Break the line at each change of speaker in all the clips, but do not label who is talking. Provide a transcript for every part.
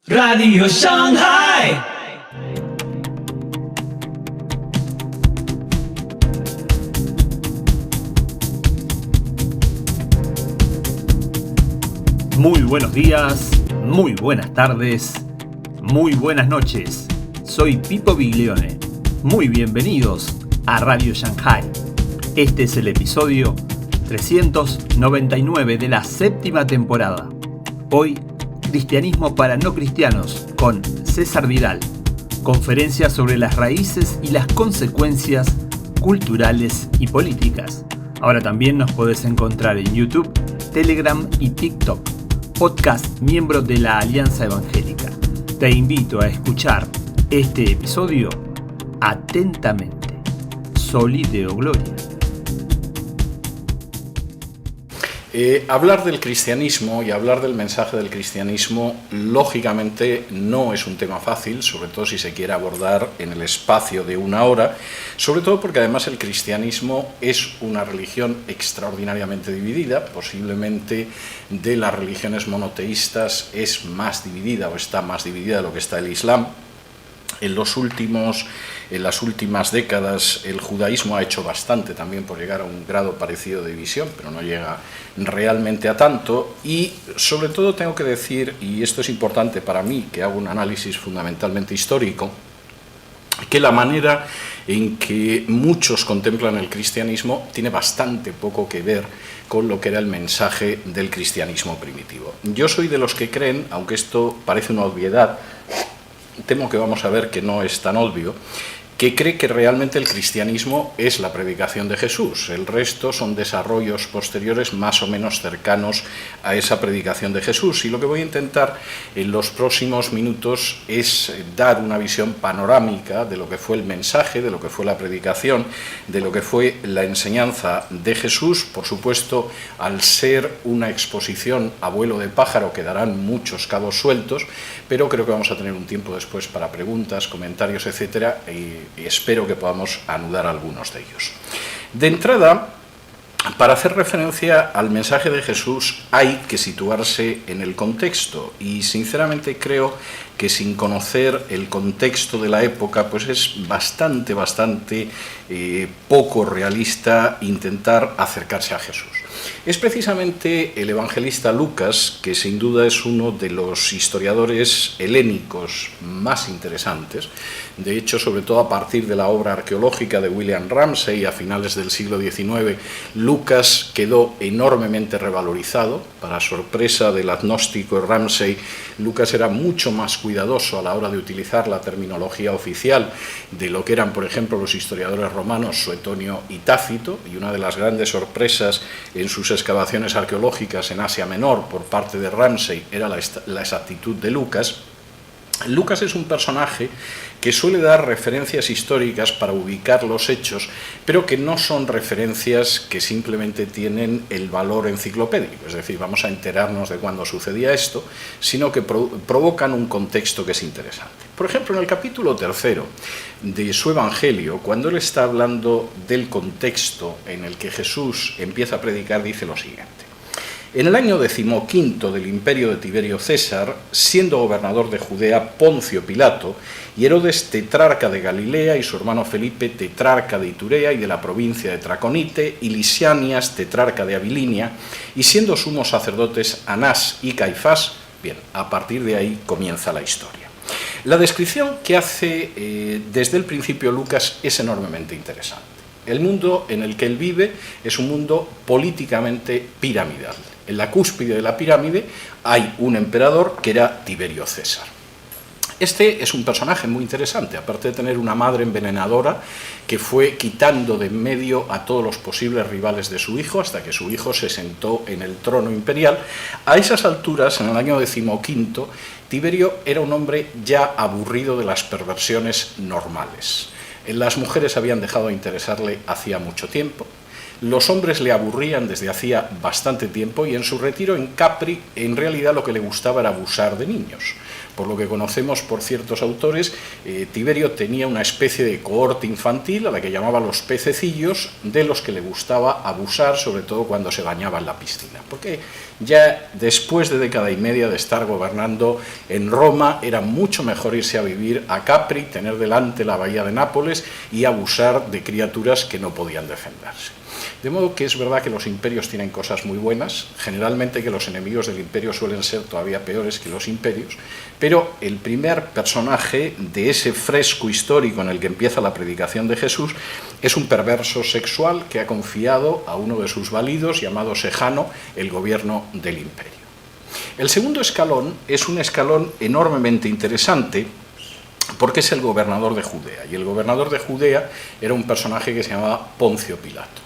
Radio Shanghai.
Muy buenos días, muy buenas tardes, muy buenas noches. Soy Pipo Biglione. Muy bienvenidos a Radio Shanghai. Este es el episodio 399 de la séptima temporada. Hoy, Cristianismo para no cristianos con César Vidal. Conferencia sobre las raíces y las consecuencias culturales y políticas. Ahora también nos podés encontrar en YouTube, Telegram y TikTok. Podcast miembro de la Alianza Evangélica. Te invito a escuchar este episodio atentamente. Soli Deo Gloria.
Hablar del cristianismo y hablar del mensaje del cristianismo, lógicamente, no es un tema fácil, sobre todo si se quiere abordar en el espacio de una hora, sobre todo porque además el cristianismo es una religión extraordinariamente dividida, posiblemente de las religiones monoteístas es más dividida o está más dividida de lo que está el Islam. En las últimas décadas el judaísmo ha hecho bastante también por llegar a un grado parecido de división, pero no llega realmente a tanto. Y sobre todo tengo que decir, y esto es importante para mí, que hago un análisis fundamentalmente histórico, que la manera en que muchos contemplan el cristianismo tiene bastante poco que ver con lo que era el mensaje del cristianismo primitivo. Yo soy de los que creen, aunque esto parece una obviedad, temo que vamos a ver que no es tan obvio, que cree que realmente el cristianismo es la predicación de Jesús. El resto son desarrollos posteriores más o menos cercanos a esa predicación de Jesús. Y lo que voy a intentar en los próximos minutos es dar una visión panorámica de lo que fue el mensaje, de lo que fue la predicación, de lo que fue la enseñanza de Jesús. Por supuesto, al ser una exposición a vuelo de pájaro quedarán muchos cabos sueltos, pero creo que vamos a tener un tiempo después para preguntas, comentarios, etcétera, y espero que podamos anudar algunos de ellos. De entrada, para hacer referencia al mensaje de Jesús hay que situarse en el contexto, y sinceramente creo que sin conocer el contexto de la época pues es bastante poco realista intentar acercarse a Jesús. Es precisamente el evangelista Lucas, que sin duda es uno de los historiadores helénicos más interesantes. De hecho, sobre todo a partir de la obra arqueológica de William Ramsay a finales del siglo XIX, Lucas quedó enormemente revalorizado. Para sorpresa del agnóstico Ramsay, Lucas era mucho más cuidadoso a la hora de utilizar la terminología oficial de lo que eran, por ejemplo, los historiadores romanos Suetonio y Tácito, y una de las grandes sorpresas en sus excavaciones arqueológicas en Asia Menor por parte de Ramsay era la exactitud de Lucas. Lucas es un personaje que suele dar referencias históricas para ubicar los hechos, pero que no son referencias que simplemente tienen el valor enciclopédico, es decir, vamos a enterarnos de cuándo sucedía esto, sino que provocan un contexto que es interesante. Por ejemplo, en el capítulo 3 de su Evangelio, cuando él está hablando del contexto en el que Jesús empieza a predicar, dice lo siguiente: en el año 15 del imperio de Tiberio César, siendo gobernador de Judea Poncio Pilato, y Herodes tetrarca de Galilea, y su hermano Felipe tetrarca de Iturea y de la provincia de Traconite, y Lisanias tetrarca de Abilinia, y siendo sumos sacerdotes Anás y Caifás. Bien, a partir de ahí comienza la historia. La descripción que hace desde el principio Lucas es enormemente interesante. El mundo en el que él vive es un mundo políticamente piramidal. En la cúspide de la pirámide hay un emperador que era Tiberio César. Este es un personaje muy interesante, aparte de tener una madre envenenadora que fue quitando de en medio a todos los posibles rivales de su hijo hasta que su hijo se sentó en el trono imperial. A esas alturas, en el año 15, Tiberio era un hombre ya aburrido de las perversiones normales. Las mujeres habían dejado de interesarle hacía mucho tiempo. Los hombres le aburrían desde hacía bastante tiempo y en su retiro en Capri en realidad lo que le gustaba era abusar de niños. Por lo que conocemos por ciertos autores, Tiberio tenía una especie de cohorte infantil a la que llamaba los pececillos, de los que le gustaba abusar, sobre todo cuando se bañaba en la piscina. Porque ya después de década y media de estar gobernando en Roma, era mucho mejor irse a vivir a Capri, tener delante la bahía de Nápoles y abusar de criaturas que no podían defenderse. De modo que es verdad que los imperios tienen cosas muy buenas, generalmente que los enemigos del imperio suelen ser todavía peores que los imperios, pero el primer personaje de ese fresco histórico en el que empieza la predicación de Jesús es un perverso sexual que ha confiado a uno de sus validos, llamado Sejano, el gobierno del imperio. El segundo escalón es un escalón enormemente interesante, porque es el gobernador de Judea, y el gobernador de Judea era un personaje que se llamaba Poncio Pilato.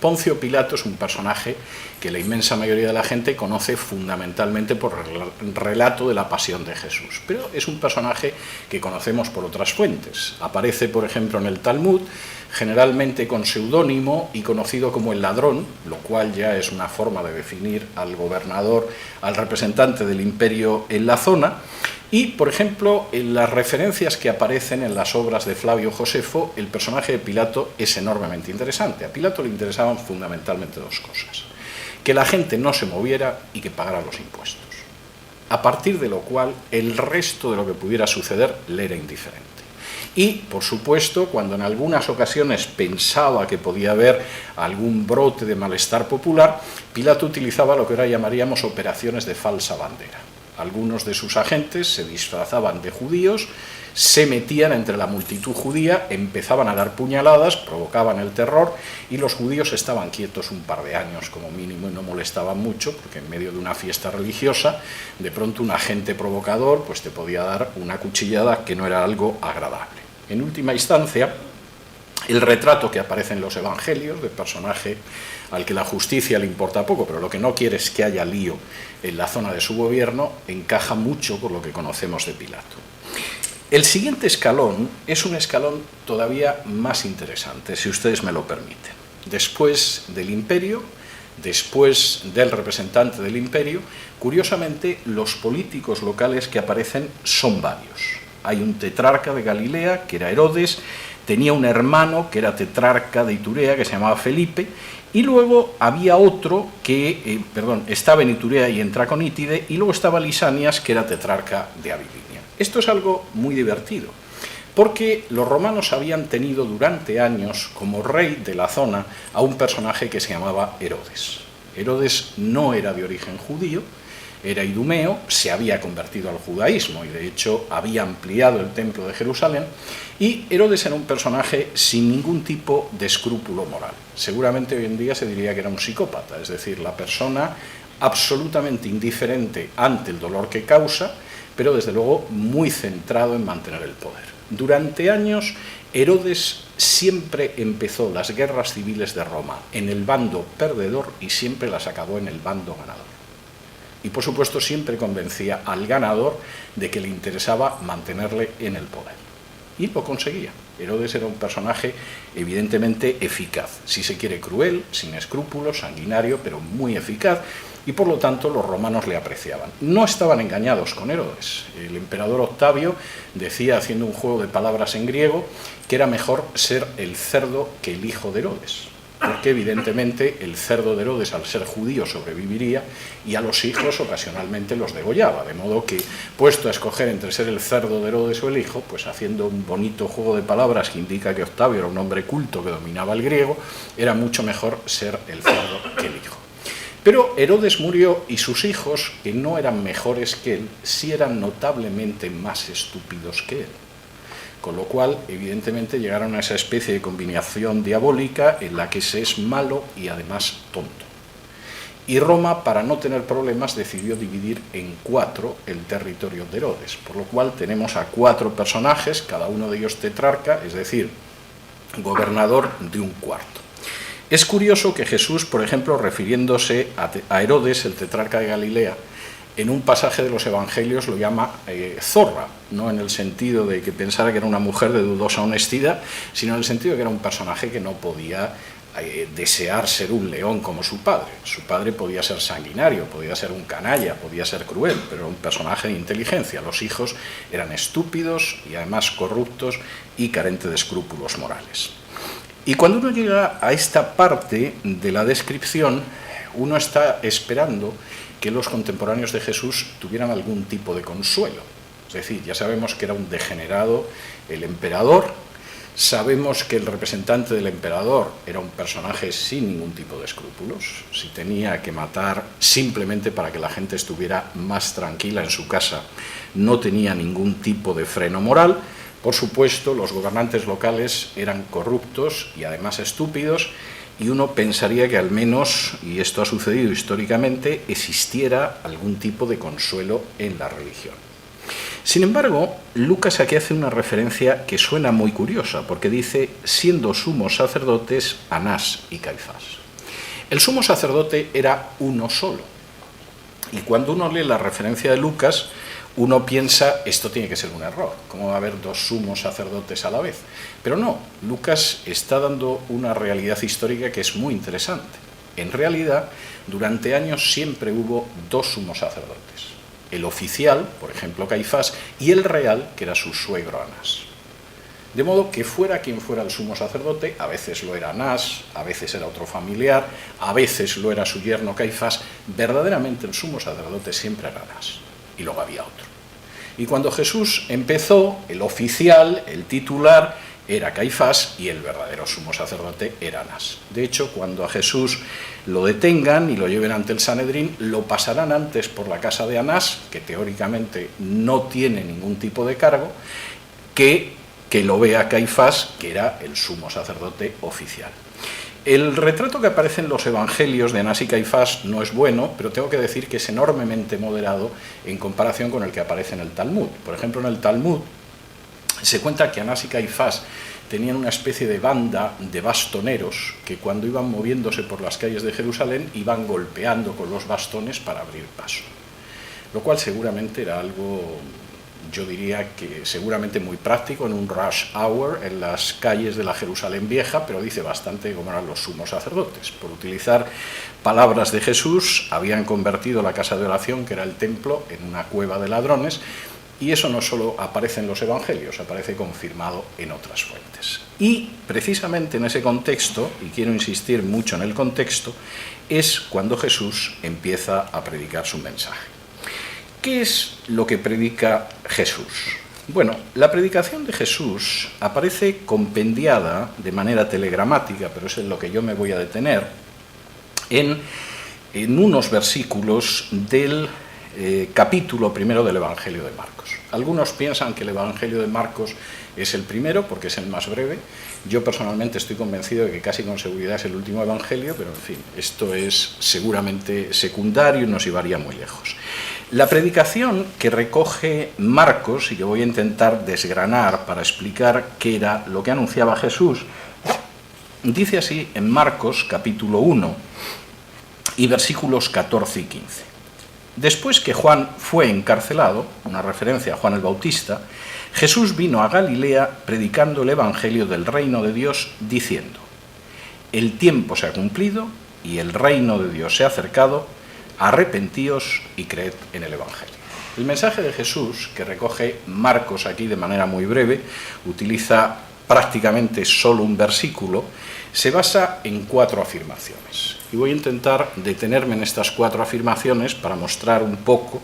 Poncio Pilato es un personaje que la inmensa mayoría de la gente conoce fundamentalmente por el relato de la pasión de Jesús, pero es un personaje que conocemos por otras fuentes. Aparece, por ejemplo, en el Talmud, generalmente con seudónimo y conocido como el ladrón, lo cual ya es una forma de definir al gobernador, al representante del imperio en la zona. Y, por ejemplo, en las referencias que aparecen en las obras de Flavio Josefo, el personaje de Pilato es enormemente interesante. A Pilato le interesaban fundamentalmente dos cosas: que la gente no se moviera y que pagara los impuestos. A partir de lo cual, el resto de lo que pudiera suceder le era indiferente. Y, por supuesto, cuando en algunas ocasiones pensaba que podía haber algún brote de malestar popular, Pilato utilizaba lo que ahora llamaríamos operaciones de falsa bandera. Algunos de sus agentes se disfrazaban de judíos, se metían entre la multitud judía, empezaban a dar puñaladas, provocaban el terror y los judíos estaban quietos un par de años como mínimo y no molestaban mucho, porque en medio de una fiesta religiosa, de pronto un agente provocador pues te podía dar una cuchillada que no era algo agradable. En última instancia, el retrato que aparece en los evangelios de personaje al que la justicia le importa poco, pero lo que no quiere es que haya lío en la zona de su gobierno, encaja mucho con lo que conocemos de Pilato. El siguiente escalón es un escalón todavía más interesante, si ustedes me lo permiten. Después del imperio, después del representante del imperio, curiosamente los políticos locales que aparecen son varios. Hay un tetrarca de Galilea, que era Herodes, tenía un hermano que era tetrarca de Iturea, que se llamaba Felipe, y luego había otro que, estaba en Iturea y en Traconítide, y luego estaba Lisanias, que era tetrarca de Abilinia. Esto es algo muy divertido, porque los romanos habían tenido durante años como rey de la zona a un personaje que se llamaba Herodes. Herodes no era de origen judío, era idumeo, se había convertido al judaísmo y de hecho había ampliado el templo de Jerusalén, y Herodes era un personaje sin ningún tipo de escrúpulo moral. Seguramente hoy en día se diría que era un psicópata, es decir, la persona absolutamente indiferente ante el dolor que causa, pero desde luego muy centrado en mantener el poder. Durante años Herodes siempre empezó las guerras civiles de Roma en el bando perdedor y siempre las acabó en el bando ganador. Y por supuesto siempre convencía al ganador de que le interesaba mantenerle en el poder. Y lo conseguía. Herodes era un personaje evidentemente eficaz, si se quiere cruel, sin escrúpulos, sanguinario, pero muy eficaz, y por lo tanto los romanos le apreciaban. No estaban engañados con Herodes. El emperador Octavio decía, haciendo un juego de palabras en griego, que era mejor ser el cerdo que el hijo de Herodes, porque evidentemente el cerdo de Herodes, al ser judío, sobreviviría y a los hijos ocasionalmente los degollaba, de modo que, puesto a escoger entre ser el cerdo de Herodes o el hijo, pues haciendo un bonito juego de palabras que indica que Octavio era un hombre culto que dominaba el griego, era mucho mejor ser el cerdo que el hijo. Pero Herodes murió y sus hijos, que no eran mejores que él, sí eran notablemente más estúpidos que él. Con lo cual, evidentemente, llegaron a esa especie de combinación diabólica en la que se es malo y además tonto. Y Roma, para no tener problemas, decidió dividir en 4 el territorio de Herodes, por lo cual tenemos a 4 personajes, cada uno de ellos tetrarca, es decir, gobernador de un cuarto. Es curioso que Jesús, por ejemplo, refiriéndose a Herodes, el tetrarca de Galilea, en un pasaje de los evangelios lo llama zorra, no en el sentido de que pensara que era una mujer de dudosa honestidad, sino en el sentido de que era un personaje que no podía desear ser un león como su padre. Su padre podía ser sanguinario, podía ser un canalla, podía ser cruel, pero era un personaje de inteligencia. Los hijos eran estúpidos y además corruptos y carentes de escrúpulos morales. Y cuando uno llega a esta parte de la descripción, uno está esperando que los contemporáneos de Jesús tuvieran algún tipo de consuelo. Es decir, ya sabemos que era un degenerado el emperador, sabemos que el representante del emperador era un personaje sin ningún tipo de escrúpulos. Si tenía que matar simplemente para que la gente estuviera más tranquila en su casa, no tenía ningún tipo de freno moral. Por supuesto, los gobernantes locales eran corruptos y además estúpidos, y uno pensaría que al menos, y esto ha sucedido históricamente, existiera algún tipo de consuelo en la religión. Sin embargo, Lucas aquí hace una referencia que suena muy curiosa, porque dice, siendo sumos sacerdotes Anás y Caifás. El sumo sacerdote era uno solo, y cuando uno lee la referencia de Lucas, uno piensa, esto tiene que ser un error, ¿cómo va a haber dos sumos sacerdotes a la vez? Pero no, Lucas está dando una realidad histórica que es muy interesante. En realidad, durante años siempre hubo dos sumos sacerdotes. El oficial, por ejemplo Caifás, y el real, que era su suegro Anás. De modo que fuera quien fuera el sumo sacerdote, a veces lo era Anás, a veces era otro familiar, a veces lo era su yerno Caifás, verdaderamente el sumo sacerdote siempre era Anás, y luego había otro. Y cuando Jesús empezó, el oficial, el titular, era Caifás y el verdadero sumo sacerdote era Anás. De hecho, cuando a Jesús lo detengan y lo lleven ante el Sanedrín, lo pasarán antes por la casa de Anás, que teóricamente no tiene ningún tipo de cargo, que lo vea Caifás, que era el sumo sacerdote oficial. El retrato que aparece en los evangelios de Anás y Caifás no es bueno, pero tengo que decir que es enormemente moderado en comparación con el que aparece en el Talmud. Por ejemplo, en el Talmud se cuenta que Anás y Caifás tenían una especie de banda de bastoneros que cuando iban moviéndose por las calles de Jerusalén iban golpeando con los bastones para abrir paso. Lo cual seguramente era algo, yo diría que seguramente muy práctico en un rush hour en las calles de la Jerusalén vieja, pero dice bastante cómo eran los sumos sacerdotes. Por utilizar palabras de Jesús, habían convertido la casa de oración, que era el templo, en una cueva de ladrones, y eso no solo aparece en los evangelios, aparece confirmado en otras fuentes. Y precisamente en ese contexto, y quiero insistir mucho en el contexto, es cuando Jesús empieza a predicar su mensaje. ¿Qué es lo que predica Jesús? Bueno, la predicación de Jesús aparece compendiada de manera telegramática, pero es en lo que yo me voy a detener, en unos versículos del capítulo primero del Evangelio de Marcos. Algunos piensan que el Evangelio de Marcos es el primero porque es el más breve. Yo personalmente estoy convencido de que casi con seguridad es el último Evangelio, pero en fin, esto es seguramente secundario y nos llevaría muy lejos. La predicación que recoge Marcos, y que voy a intentar desgranar para explicar qué era lo que anunciaba Jesús, dice así en Marcos capítulo 1 y versículos 14 y 15. Después que Juan fue encarcelado, una referencia a Juan el Bautista, Jesús vino a Galilea predicando el Evangelio del reino de Dios, diciendo: el tiempo se ha cumplido y el reino de Dios se ha acercado, arrepentíos y creed en el Evangelio. El mensaje de Jesús, que recoge Marcos aquí de manera muy breve, utiliza prácticamente solo un versículo, se basa en 4 afirmaciones. Y voy a intentar detenerme en estas 4 afirmaciones para mostrar un poco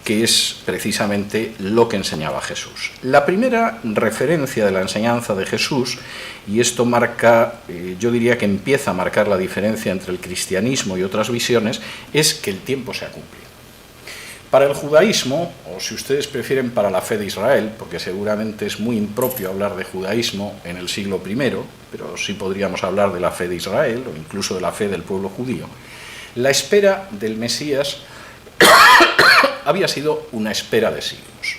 qué es precisamente lo que enseñaba Jesús. La primera referencia de la enseñanza de Jesús, y esto marca, yo diría que empieza a marcar la diferencia entre el cristianismo y otras visiones, es que el tiempo se ha cumplido. Para el judaísmo, o si ustedes prefieren para la fe de Israel, porque seguramente es muy impropio hablar de judaísmo en el siglo I, pero sí podríamos hablar de la fe de Israel o incluso de la fe del pueblo judío, la espera del Mesías había sido una espera de siglos.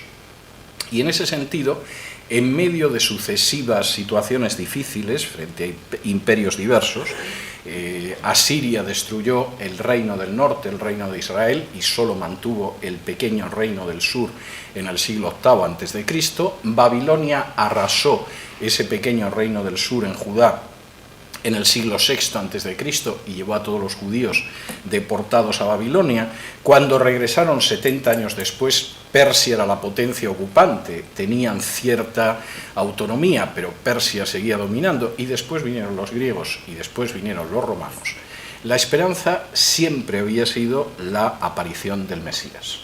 Y en ese sentido, en medio de sucesivas situaciones difíciles frente a imperios diversos, Asiria destruyó el reino del norte, el reino de Israel, y solo mantuvo el pequeño reino del sur en el siglo VIII a.C. Babilonia arrasó ese pequeño reino del sur en Judá en el siglo VI a.C. y llevó a todos los judíos deportados a Babilonia. Cuando regresaron 70 años después, Persia era la potencia ocupante, tenían cierta autonomía, pero Persia seguía dominando, y después vinieron los griegos y después vinieron los romanos. La esperanza siempre había sido la aparición del Mesías.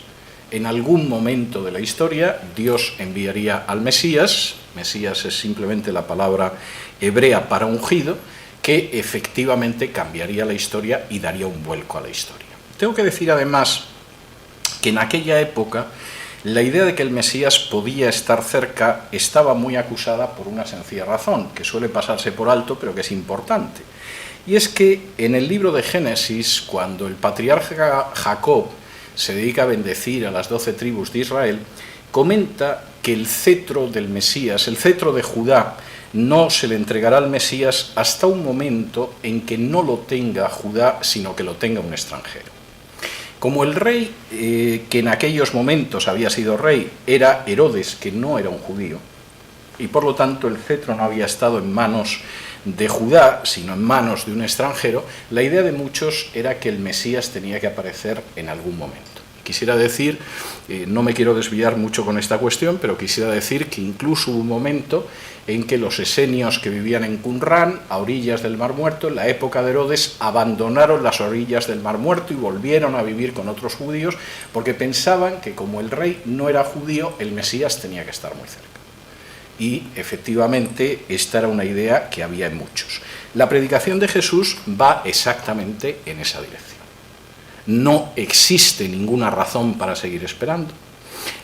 En algún momento de la historia, Dios enviaría al Mesías. Mesías es simplemente la palabra hebrea para ungido, que efectivamente cambiaría la historia y daría un vuelco a la historia. Tengo que decir además que en aquella época la idea de que el Mesías podía estar cerca estaba muy acusada por una sencilla razón, que suele pasarse por alto pero que es importante. Y es que en el libro de Génesis, cuando el patriarca Jacob se dedica a bendecir a las 12 tribus de Israel, comenta que el cetro del Mesías, el cetro de Judá, no se le entregará al Mesías hasta un momento en que no lo tenga Judá, sino que lo tenga un extranjero. Como el rey que en aquellos momentos había sido rey era Herodes, que no era un judío, y por lo tanto el cetro no había estado en manos de Judá, sino en manos de un extranjero, la idea de muchos era que el Mesías tenía que aparecer en algún momento. Quisiera decir, no me quiero desviar mucho con esta cuestión, pero quisiera decir que incluso hubo un momento en que los esenios que vivían en Qumrán, a orillas del Mar Muerto, en la época de Herodes, abandonaron las orillas del Mar Muerto y volvieron a vivir con otros judíos, porque pensaban que como el rey no era judío, el Mesías tenía que estar muy cerca. Y efectivamente esta era una idea que había en muchos. La predicación de Jesús va exactamente en esa dirección. No existe ninguna razón para seguir esperando.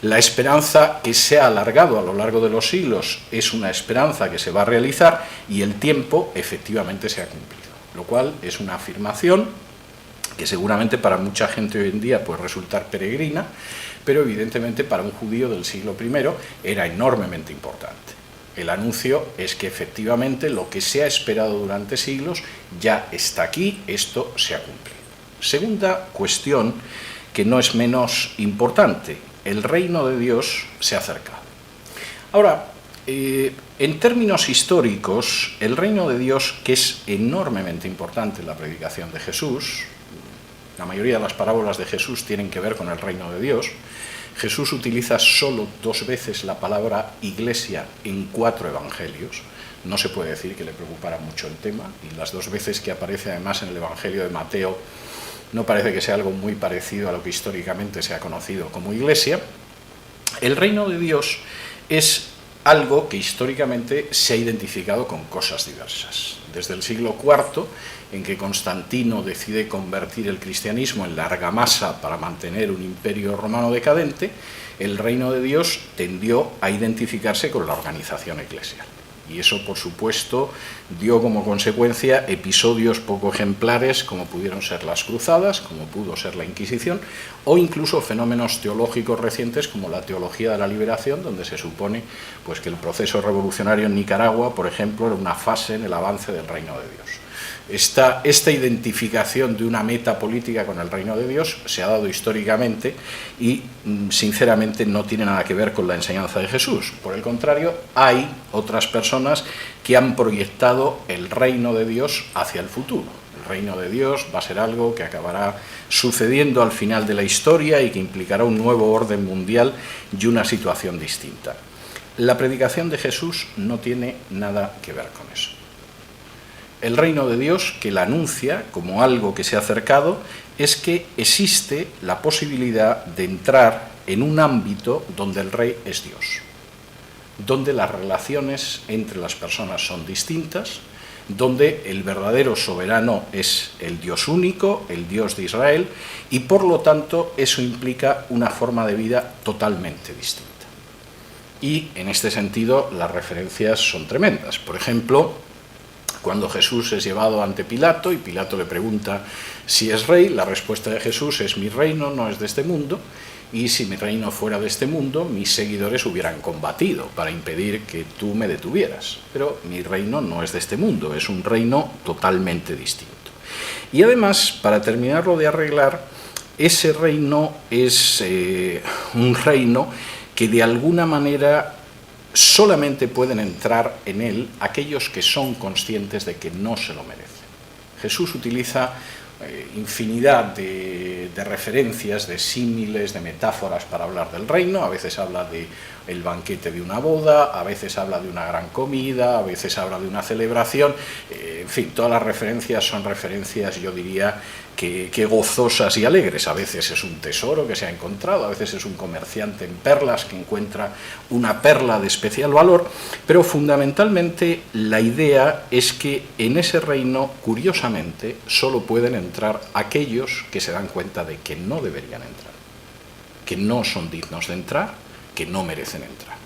La esperanza que se ha alargado a lo largo de los siglos es una esperanza que se va a realizar y el tiempo efectivamente se ha cumplido, lo cual es una afirmación que seguramente para mucha gente hoy en día puede resultar peregrina, pero evidentemente para un judío del siglo I era enormemente importante. El anuncio es que efectivamente lo que se ha esperado durante siglos ya está aquí, esto se ha cumplido. Segunda cuestión, que no es menos importante, el reino de Dios se ha acercado. Ahora, en términos históricos, el reino de Dios, que es enormemente importante en la predicación de Jesús, la mayoría de las parábolas de Jesús tienen que ver con el reino de Dios. Jesús utiliza solo 2 veces la palabra iglesia en 4 evangelios. No se puede decir que le preocupara mucho el tema, y las 2 veces que aparece además en el evangelio de Mateo no parece que sea algo muy parecido a lo que históricamente se ha conocido como iglesia. El reino de Dios es algo que históricamente se ha identificado con cosas diversas. Desde el siglo IV, en que Constantino decide convertir el cristianismo en la argamasa para mantener un imperio romano decadente, el reino de Dios tendió a identificarse con la organización eclesial. Y eso, por supuesto, dio como consecuencia episodios poco ejemplares, como pudieron ser las cruzadas, como pudo ser la Inquisición, o incluso fenómenos teológicos recientes como la teología de la liberación, donde se supone pues, que el proceso revolucionario en Nicaragua, por ejemplo, era una fase en el avance del reino de Dios. Esta identificación de una meta política con el reino de Dios se ha dado históricamente y, sinceramente, no tiene nada que ver con la enseñanza de Jesús. Por el contrario, hay otras personas que han proyectado el reino de Dios hacia el futuro. El reino de Dios va a ser algo que acabará sucediendo al final de la historia y que implicará un nuevo orden mundial y una situación distinta. La predicación de Jesús no tiene nada que ver con eso. El reino de Dios, que la anuncia como algo que se ha acercado, es que existe la posibilidad de entrar en un ámbito donde el rey es Dios, donde las relaciones entre las personas son distintas, donde el verdadero soberano es el Dios único, el Dios de Israel, y por lo tanto eso implica una forma de vida totalmente distinta. Y en este sentido las referencias son tremendas. Por ejemplo, cuando Jesús es llevado ante Pilato y Pilato le pregunta si es rey, la respuesta de Jesús es: mi reino no es de este mundo, y si mi reino fuera de este mundo, mis seguidores hubieran combatido para impedir que tú me detuvieras. Pero mi reino no es de este mundo, es un reino totalmente distinto. Y además, para terminarlo de arreglar, ese reino es un reino que de alguna manera solamente pueden entrar en él aquellos que son conscientes de que no se lo merecen. Jesús utiliza infinidad de referencias, de símiles, de metáforas para hablar del reino. A veces habla de el banquete de una boda, a veces habla de una gran comida, a veces habla de una celebración. En fin, todas las referencias son referencias, yo diría, que gozosas y alegres. A veces es un tesoro que se ha encontrado, a veces es un comerciante en perlas que encuentra una perla de especial valor, pero fundamentalmente la idea es que en ese reino, curiosamente, solo pueden entrar aquellos que se dan cuenta de que no deberían entrar, que no son dignos de entrar, que no merecen entrar.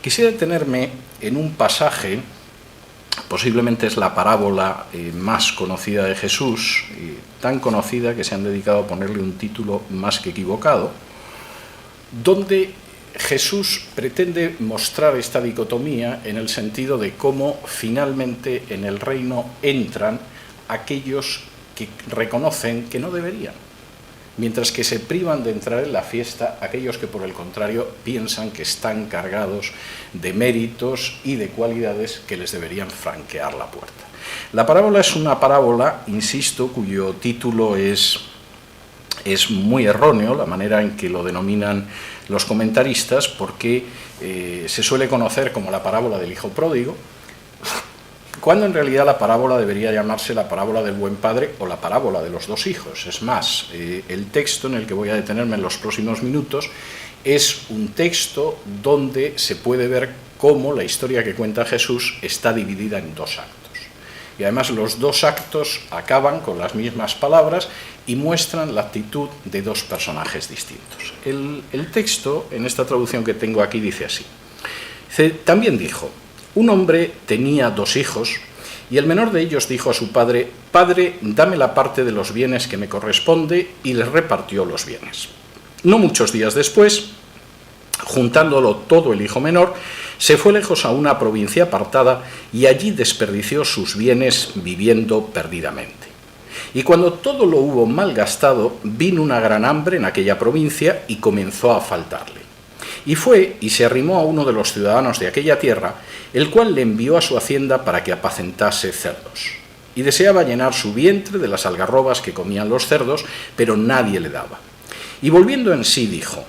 Quisiera detenerme en un pasaje, posiblemente es la parábola más conocida de Jesús, tan conocida que se han dedicado a ponerle un título más que equivocado, donde Jesús pretende mostrar esta dicotomía en el sentido de cómo finalmente en el reino entran aquellos que reconocen que no deberían, mientras que se privan de entrar en la fiesta aquellos que por el contrario piensan que están cargados de méritos y de cualidades que les deberían franquear la puerta. La parábola es una parábola, insisto, cuyo título es muy erróneo, la manera en que lo denominan los comentaristas, porque se suele conocer como la parábola del hijo pródigo, cuando en realidad la parábola debería llamarse la parábola del buen padre o la parábola de los dos hijos. Es más, el texto en el que voy a detenerme en los próximos minutos es un texto donde se puede ver cómo la historia que cuenta Jesús está dividida en dos actos. Y además los dos actos acaban con las mismas palabras y muestran la actitud de dos personajes distintos. El texto, en esta traducción que tengo aquí, dice así. También dijo: un hombre tenía dos hijos, y el menor de ellos dijo a su padre: «Padre, dame la parte de los bienes que me corresponde», y les repartió los bienes. No muchos días después, juntándolo todo el hijo menor, se fue lejos a una provincia apartada y allí desperdició sus bienes viviendo perdidamente. Y cuando todo lo hubo malgastado, vino una gran hambre en aquella provincia y comenzó a faltarle. Y fue y se arrimó a uno de los ciudadanos de aquella tierra, el cual le envió a su hacienda para que apacentase cerdos. Y deseaba llenar su vientre de las algarrobas que comían los cerdos, pero nadie le daba. Y volviendo en sí dijo: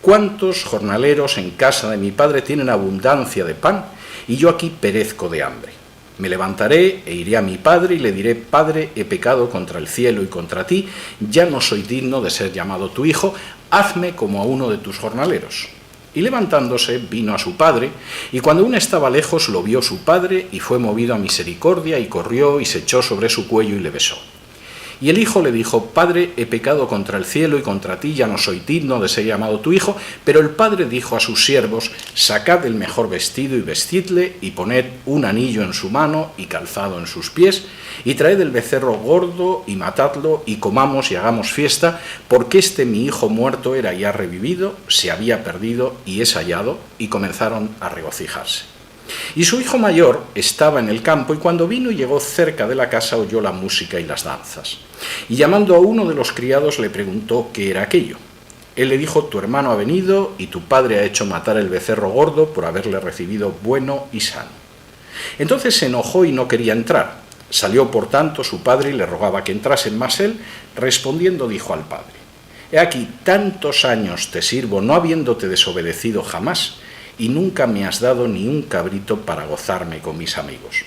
«¿Cuántos jornaleros en casa de mi padre tienen abundancia de pan, y yo aquí perezco de hambre? Me levantaré e iré a mi padre y le diré: Padre, he pecado contra el cielo y contra ti, ya no soy digno de ser llamado tu hijo, hazme como a uno de tus jornaleros». Y levantándose vino a su padre, y cuando aún estaba lejos lo vio su padre, y fue movido a misericordia, y corrió y se echó sobre su cuello y le besó. Y el hijo le dijo: Padre, he pecado contra el cielo y contra ti, ya no soy digno de ser llamado tu hijo. Pero el padre dijo a sus siervos: Sacad el mejor vestido y vestidle, y poned un anillo en su mano y calzado en sus pies, y traed el becerro gordo y matadlo, y comamos y hagamos fiesta, porque este mi hijo muerto era ya revivido, se había perdido y es hallado. Y comenzaron a regocijarse. Y su hijo mayor estaba en el campo, y cuando vino y llegó cerca de la casa oyó la música y las danzas. Y llamando a uno de los criados le preguntó qué era aquello. Él le dijo: tu hermano ha venido, y tu padre ha hecho matar el becerro gordo por haberle recibido bueno y sano. Entonces se enojó y no quería entrar. Salió por tanto su padre y le rogaba que entrasen, mas él, respondiendo, dijo al padre: He aquí, tantos años te sirvo, no habiéndote desobedecido jamás, y nunca me has dado ni un cabrito para gozarme con mis amigos.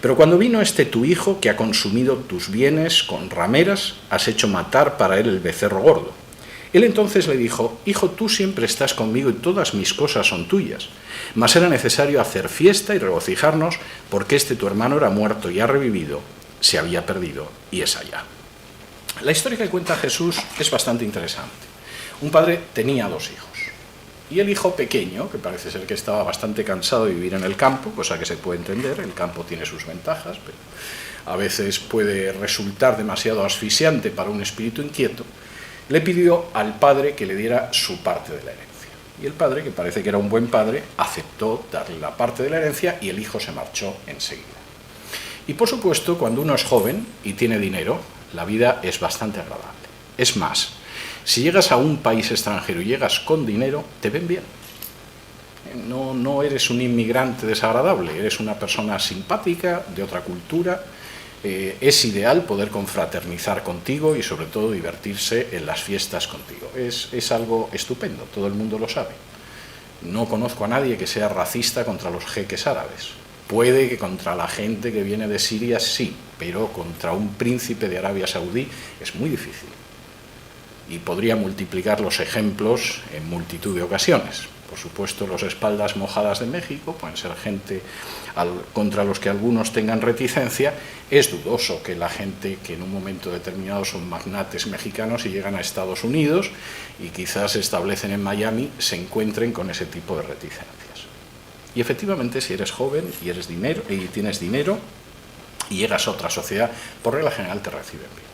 Pero cuando vino este tu hijo, que ha consumido tus bienes con rameras, has hecho matar para él el becerro gordo. Él entonces le dijo: Hijo, tú siempre estás conmigo y todas mis cosas son tuyas. Mas era necesario hacer fiesta y regocijarnos, porque este tu hermano era muerto y ha revivido, se había perdido y es allá. La historia que cuenta Jesús es bastante interesante. Un padre tenía dos hijos. Y el hijo pequeño, que parece ser que estaba bastante cansado de vivir en el campo, cosa que se puede entender, el campo tiene sus ventajas, pero a veces puede resultar demasiado asfixiante para un espíritu inquieto, le pidió al padre que le diera su parte de la herencia. Y el padre, que parece que era un buen padre, aceptó darle la parte de la herencia y el hijo se marchó enseguida. Y por supuesto, cuando uno es joven y tiene dinero, la vida es bastante agradable. Es más, si llegas a un país extranjero y llegas con dinero, te ven bien. No eres un inmigrante desagradable, eres una persona simpática, de otra cultura. Es ideal poder confraternizar contigo y sobre todo divertirse en las fiestas contigo. Es algo estupendo, todo el mundo lo sabe. No conozco a nadie que sea racista contra los jeques árabes. Puede que contra la gente que viene de Siria sí, pero contra un príncipe de Arabia Saudí es muy difícil. Y podría multiplicar los ejemplos en multitud de ocasiones. Por supuesto, los espaldas mojadas de México pueden ser gente contra los que algunos tengan reticencia. Es dudoso que la gente que en un momento determinado son magnates mexicanos y llegan a Estados Unidos y quizás se establecen en Miami se encuentren con ese tipo de reticencias. Y efectivamente, si eres joven y tienes dinero y llegas a otra sociedad, por regla general te reciben bien.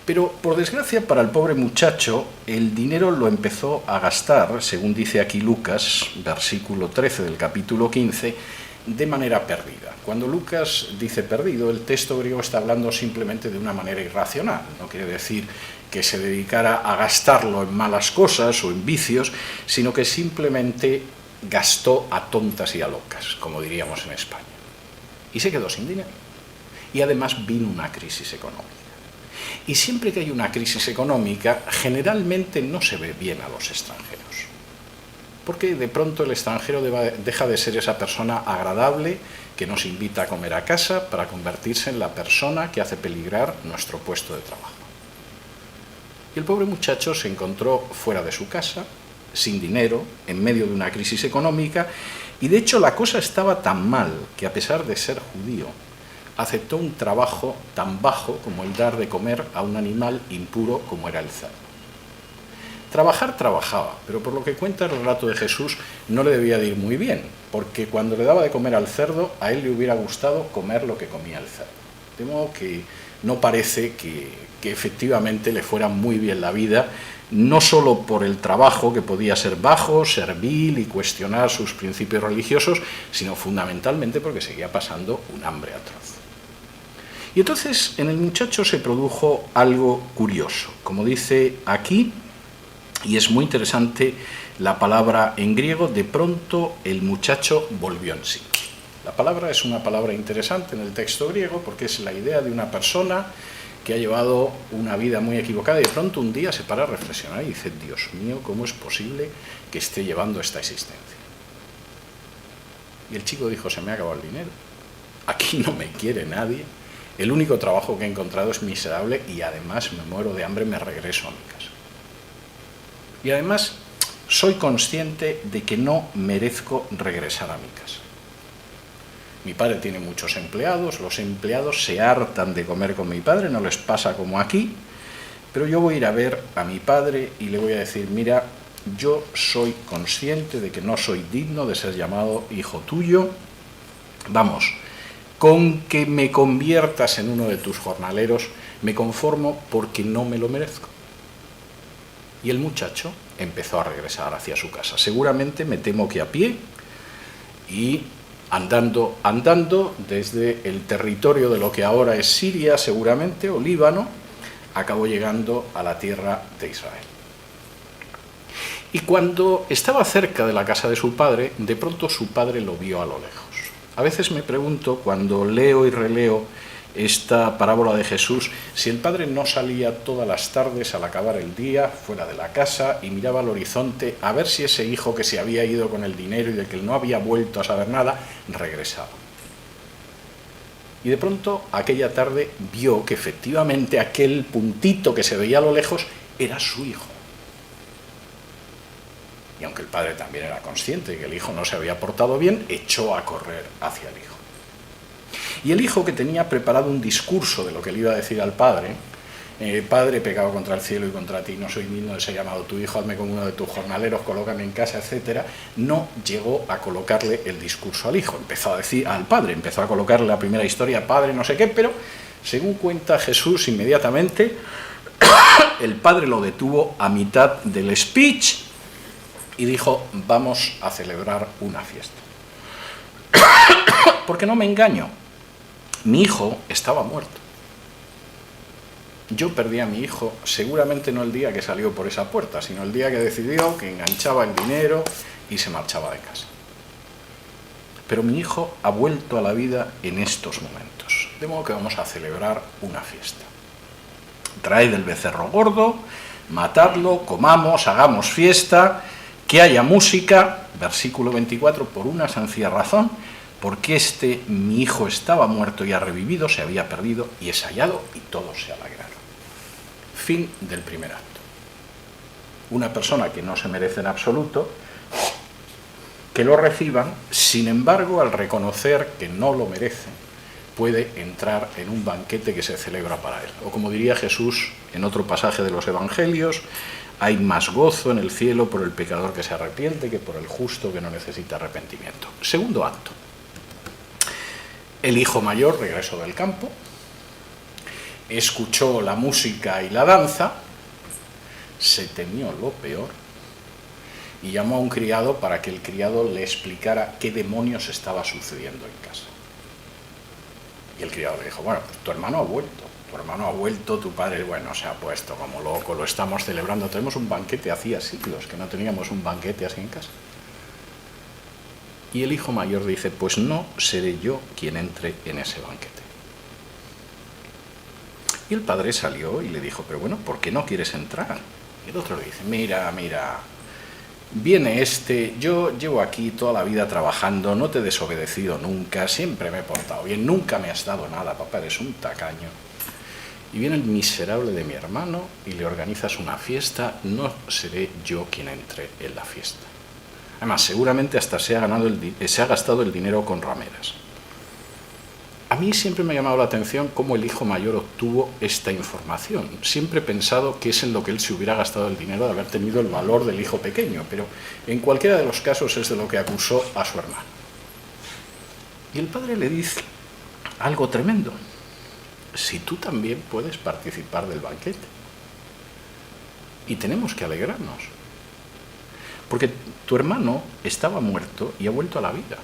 Pero, por desgracia para el pobre muchacho, el dinero lo empezó a gastar, según dice aquí Lucas, versículo 13 del capítulo 15, de manera perdida. Cuando Lucas dice perdido, el texto griego está hablando simplemente de una manera irracional. No quiere decir que se dedicara a gastarlo en malas cosas o en vicios, sino que simplemente gastó a tontas y a locas, como diríamos en España. Y se quedó sin dinero. Y además vino una crisis económica. Y siempre que hay una crisis económica, generalmente no se ve bien a los extranjeros. Porque de pronto el extranjero deja de ser esa persona agradable que nos invita a comer a casa para convertirse en la persona que hace peligrar nuestro puesto de trabajo. Y el pobre muchacho se encontró fuera de su casa, sin dinero, en medio de una crisis económica, y de hecho la cosa estaba tan mal que, a pesar de ser judío, aceptó un trabajo tan bajo como el dar de comer a un animal impuro como era el cerdo. Trabajar trabajaba, pero por lo que cuenta el relato de Jesús no le debía de ir muy bien, porque cuando le daba de comer al cerdo, a él le hubiera gustado comer lo que comía el cerdo. De modo que no parece que efectivamente le fuera muy bien la vida, no solo por el trabajo, que podía ser bajo, servil y cuestionar sus principios religiosos, sino fundamentalmente porque seguía pasando un hambre atroz. Y entonces en el muchacho se produjo algo curioso. Como dice aquí, y es muy interesante la palabra en griego, de pronto el muchacho volvió en sí. La palabra es una palabra interesante en el texto griego porque es la idea de una persona que ha llevado una vida muy equivocada y de pronto un día se para a reflexionar y dice: Dios mío, ¿cómo es posible que esté llevando esta existencia? Y el chico dijo: se me ha acabado el dinero, aquí no me quiere nadie, el único trabajo que he encontrado es miserable y además me muero de hambre, me regreso a mi casa. Y además soy consciente de que no merezco regresar a mi casa. Mi padre tiene muchos empleados, los empleados se hartan de comer con mi padre, no les pasa como aquí, pero yo voy a ir a ver a mi padre y le voy a decir: mira, yo soy consciente de que no soy digno de ser llamado hijo tuyo, vamos, con que me conviertas en uno de tus jornaleros me conformo porque no me lo merezco. Y el muchacho empezó a regresar hacia su casa, seguramente me temo que a pie, y andando desde el territorio de lo que ahora es Siria, seguramente, o Líbano, acabó llegando a la tierra de Israel. Y cuando estaba cerca de la casa de su padre, de pronto su padre lo vio a lo lejos. A veces me pregunto, cuando leo y releo esta parábola de Jesús, si el padre no salía todas las tardes al acabar el día fuera de la casa y miraba al horizonte a ver si ese hijo que se había ido con el dinero y de que él no había vuelto a saber nada, regresaba. Y de pronto aquella tarde vio que efectivamente aquel puntito que se veía a lo lejos era su hijo. Y aunque el padre también era consciente de que el hijo no se había portado bien, echó a correr hacia el hijo. Y el hijo, que tenía preparado un discurso de lo que le iba a decir al padre: Padre, he pecado contra el cielo y contra ti, no soy digno de ser llamado tu hijo, hazme como uno de tus jornaleros, colócame en casa, etc. No llegó a colocarle el discurso al hijo, empezó a decir al padre, empezó a colocarle la primera historia: padre, no sé qué, pero según cuenta Jesús, inmediatamente el padre lo detuvo a mitad del speech y dijo: vamos a celebrar una fiesta. Porque no me engaño, mi hijo estaba muerto. Yo perdí a mi hijo seguramente no el día que salió por esa puerta, sino el día que decidió que enganchaba el dinero, y se marchaba de casa. Pero mi hijo ha vuelto a la vida en estos momentos, de modo que vamos a celebrar una fiesta. Traed el becerro gordo, matadlo, comamos, hagamos fiesta, que haya música, versículo 24, por una sencilla razón, porque mi hijo estaba muerto y ha revivido, se había perdido y es hallado, y todos se alegraron. Fin del primer acto. Una persona que no se merece en absoluto, que lo reciban, sin embargo, al reconocer que no lo merece, puede entrar en un banquete que se celebra para él. O como diría Jesús en otro pasaje de los Evangelios, hay más gozo en el cielo por el pecador que se arrepiente que por el justo que no necesita arrepentimiento. Segundo acto. El hijo mayor regresó del campo, escuchó la música y la danza, se temió lo peor y llamó a un criado para que el criado le explicara qué demonios estaba sucediendo en casa. Y el criado le dijo, bueno, tu hermano ha vuelto, tu padre, bueno, se ha puesto como loco, lo estamos celebrando, tenemos un banquete, hacía siglos que no teníamos un banquete así en casa. Y el hijo mayor dice, pues no seré yo quien entre en ese banquete. Y el padre salió y le dijo, pero bueno, ¿por qué no quieres entrar? Y el otro le dice, mira, viene yo llevo aquí toda la vida trabajando, no te he desobedecido nunca, siempre me he portado bien, nunca me has dado nada, papá, eres un tacaño. Y viene el miserable de mi hermano y le organizas una fiesta, no seré yo quien entre en la fiesta. Además, seguramente hasta se ha gastado el dinero con rameras. A mí siempre me ha llamado la atención cómo el hijo mayor obtuvo esta información. Siempre he pensado que es en lo que él se hubiera gastado el dinero de haber tenido el valor del hijo pequeño, pero en cualquiera de los casos es de lo que acusó a su hermano. Y el padre le dice algo tremendo. Si tú también puedes participar del banquete. Y tenemos que alegrarnos. Porque tu hermano estaba muerto y ha vuelto a la vida.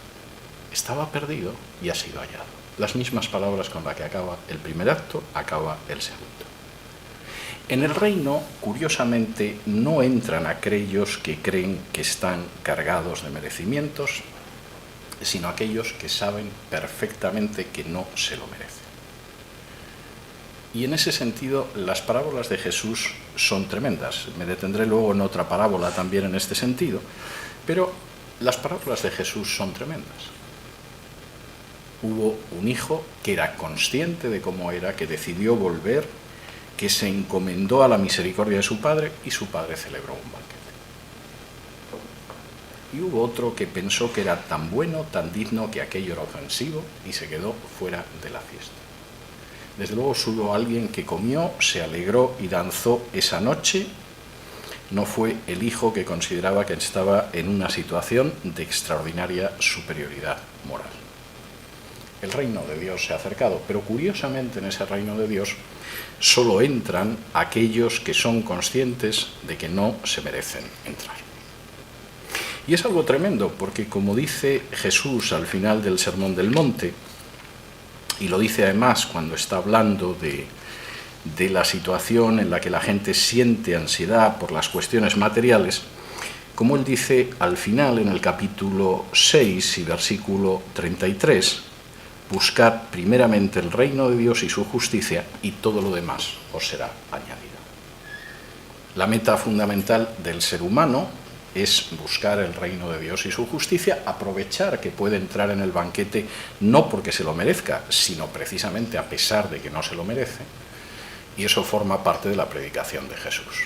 Estaba perdido y ha sido hallado. Las mismas palabras con las que acaba el primer acto, acaba el segundo. En el reino, curiosamente, no entran aquellos que creen que están cargados de merecimientos, sino aquellos que saben perfectamente que no se lo merecen. Y en ese sentido, las parábolas de Jesús son tremendas. Me detendré luego en otra parábola también en este sentido, pero las parábolas de Jesús son tremendas. Hubo un hijo que era consciente de cómo era, que decidió volver, que se encomendó a la misericordia de su padre y su padre celebró un banquete. Y hubo otro que pensó que era tan bueno, tan digno, que aquello era ofensivo y se quedó fuera de la fiesta. Desde luego hubo alguien que comió, se alegró y danzó esa noche. No fue el hijo que consideraba que estaba en una situación de extraordinaria superioridad moral. El reino de Dios se ha acercado, pero curiosamente en ese reino de Dios solo entran aquellos que son conscientes de que no se merecen entrar. Y es algo tremendo, porque como dice Jesús al final del Sermón del Monte, y lo dice además cuando está hablando de la situación en la que la gente siente ansiedad por las cuestiones materiales, como él dice al final en el capítulo 6 y versículo 33, buscad primeramente el reino de Dios y su justicia, y todo lo demás os será añadido. La meta fundamental del ser humano es buscar el reino de Dios y su justicia, aprovechar que puede entrar en el banquete no porque se lo merezca, sino precisamente a pesar de que no se lo merece, y eso forma parte de la predicación de Jesús.